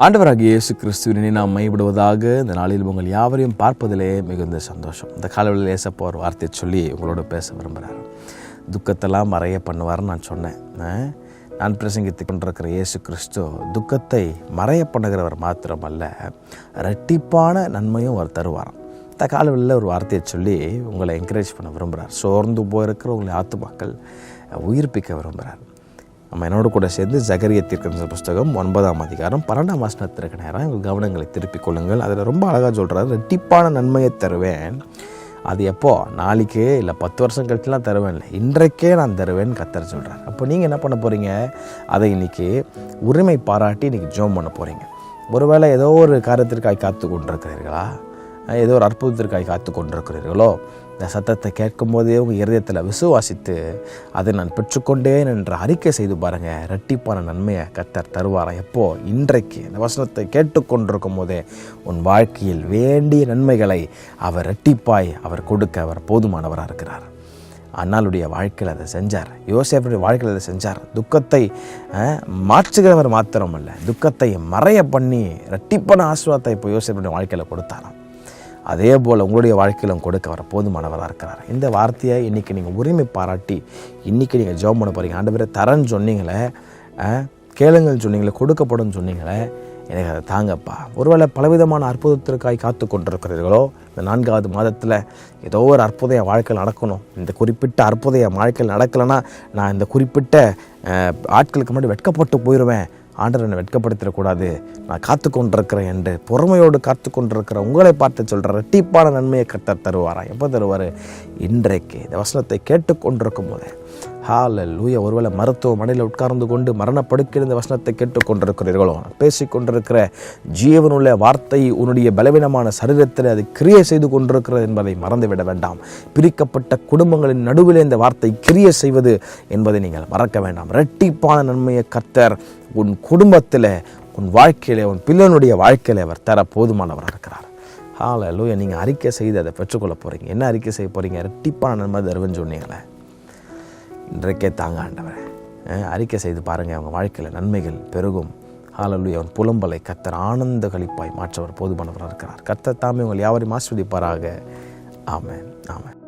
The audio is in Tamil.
ஆண்டவராகிய இயேசு கிறிஸ்துவினை நாம் மையப்படுவதாக இந்த நாளில் உங்கள் யாவரையும் பார்ப்பதிலே மிகுந்த சந்தோஷம். இந்த காலவெளியில் ஏசப்பா ஒரு வார்த்தையை சொல்லி உங்களோட பேச விரும்புகிறார். துக்கத்தெல்லாம் மறைய பண்ணுவார்னு நான் சொன்னேன். நான் பிரசங்கித்து கொண்டிருக்கிற இயேசு கிறிஸ்து துக்கத்தை மறைய பண்ணுகிறவர் மாத்திரமல்ல, இரட்டிப்பான நன்மையும் அவர் தருவாராம். இந்த காலவெளியில் ஒரு வார்த்தையை சொல்லி உங்களை என்கரேஜ் பண்ண விரும்புகிறார். சோர்ந்து போயிருக்கிற உங்களை ஆத்துமாக்கள் உயிர்ப்பிக்க விரும்புகிறார். நம்ம என்னோட கூட சேர்ந்து சகரியா தீர்க்கதரிசன புஸ்தகம் 9ஆம் அதிகாரம் 12ஆம் வசனத்திற்கு நேரம் உங்கள் கவனங்களை திருப்பிக் கொள்ளுங்கள். அதில் ரொம்ப அழகாக சொல்கிறார், ரெட்டிப்பான நன்மையை தருவேன். அது எப்போ? நாளைக்கே இல்லை 10 வருஷம் கழிச்சுலாம் தருவேன் இல்லை, இன்றைக்கே நான் தருவேன்னு கர்த்தர் சொல்கிறார். அப்போ நீங்கள் என்ன பண்ண போகிறீங்க? அதை இன்றைக்கி உரிமை பாராட்டி இன்றைக்கி ஜெபம் பண்ண போகிறீங்க. ஒருவேளை ஏதோ ஒரு காரியத்திற்காக காத்து கொண்டிருக்கிறீர்களா? ஏதோ ஒரு அற்புதத்திற்காக காத்து கொண்டிருக்கிறீர்களோ? இந்த சத்தத்தை கேட்கும் போதே உங்கள் இருதயத்தில் விசுவாசித்து அதை நான் பெற்றுக்கொண்டேன் என்று அறிக்கை செய்து பாருங்கள். இரட்டிப்பான நன்மையை கர்த்தர் தருவாராம். எப்போ? இன்றைக்கு. இந்த வசனத்தை கேட்டுக்கொண்டிருக்கும் போதே உன் வாழ்க்கையில் வேண்டிய நன்மைகளை அவர் இரட்டிப்பாய் அவர் கொடுக்க அவர் போதுமானவராக இருக்கிறார். அன்னாளுடைய வாழ்க்கையில் அதை செஞ்சார். யோசேப்புடைய வாழ்க்கையில் அதை செஞ்சார். துக்கத்தை மாற்றுகிறவர் மாத்திரமல்ல, துக்கத்தை மறைய பண்ணி இரட்டிப்பான ஆசீர்வாதத்தை இப்போ யோசேப்புடைய வாழ்க்கையில் கொடுத்தாராம். அதே போல் உங்களுடைய வாழ்க்கையிலும் கொடுக்க வர போதுமானவராக இருக்கிறார். இந்த வார்த்தையை இன்றைக்கி நீங்கள் உரிமை பாராட்டி இன்றைக்கி நீங்கள் ஜெபம் பண்ண போகிறீங்க. ஆண்டவரே தரேன்னு சொன்னீங்களே, கேளுங்கன்னு சொன்னீங்களே, கொடுக்கப்படும் சொன்னீங்களே, எனக்கு அதை தாங்கப்பா. ஒருவேளை பலவிதமான அற்புதத்திற்காக காத்து கொண்டிருக்கிறீர்களோ, இந்த 4வது மாதத்தில் ஏதோ ஒரு அற்புதம் என் வாழ்க்கையில் நடக்கணும், இந்த குறிப்பிட்ட அற்புதம் என் வாழ்க்கையில் நடக்கலைன்னா நான் இந்த குறிப்பிட்ட ஆட்களுக்கு முன்னாடி வெட்கப்பட்டு போயிடுவேன், ஆண்டவர் என்னை வெட்கப்படுத்திடக்கூடாது, நான் காத்து கொண்டிருக்கிறேன் என்று பொறுமையோடு காத்து கொண்டிருக்கிற உங்களை பார்த்து சொல்கிற இரட்டிப்பான நன்மையை கர்த்தர் தருவாராம். எப்போ தருவார்? இன்றைக்கு. இந்த வசனத்தை கேட்டுக்கொண்டிருக்கும் போதே ஹல்லேலூயா. ஒருவேளை மருத்துவமனையில் உட்கார்ந்து கொண்டு மரணப்படுக்கையில் இந்த வசனத்தை கேட்டுக்கொண்டிருக்கிறீர்களோ, பேசிக்கொண்டிருக்கிற ஜீவனுள்ள வார்த்தை உன்னுடைய பலவீனமான சரீரத்தில் அது கிரியை செய்து கொண்டிருக்கிறது என்பதை மறந்துவிட வேண்டாம். பிரிக்கப்பட்ட குடும்பங்களின் நடுவில் இந்த வார்த்தை கிரியை செய்வது என்பதை நீங்கள் மறக்க வேண்டாம். இரட்டிப்பான நன்மையை கர்த்தர் உன் குடும்பத்தில், உன் வாழ்க்கையில், உன் பிள்ளைனுடைய வாழ்க்கையில் அவர் தர போதுமானவராக இருக்கிறார். ஹல்லேலூயா. நீங்கள் அறிக்கை செய்து அதை பெற்றுக்கொள்ள போகிறீங்க. என்ன அறிக்கை செய்ய போகிறீங்க? இரட்டிப்பான நன்மை தருவேன்னு சொன்னீங்களே, இன்றைக்கே தாங்க ஆண்டவரே. அறிக்கை செய்து பாருங்கள், அவங்க வாழ்க்கையில் நன்மைகள் பெருகும். ஹல்லேலூயா. அவன் புலம்பலை கர்த்தர் ஆனந்த களிப்பாய் மாற்றவர் போதுமானவராக இருக்கிறார். கர்த்தர் தாமே உங்கள் யாவரையும் ஆசீர்வதிப்பாராக. ஆமென், ஆமென்.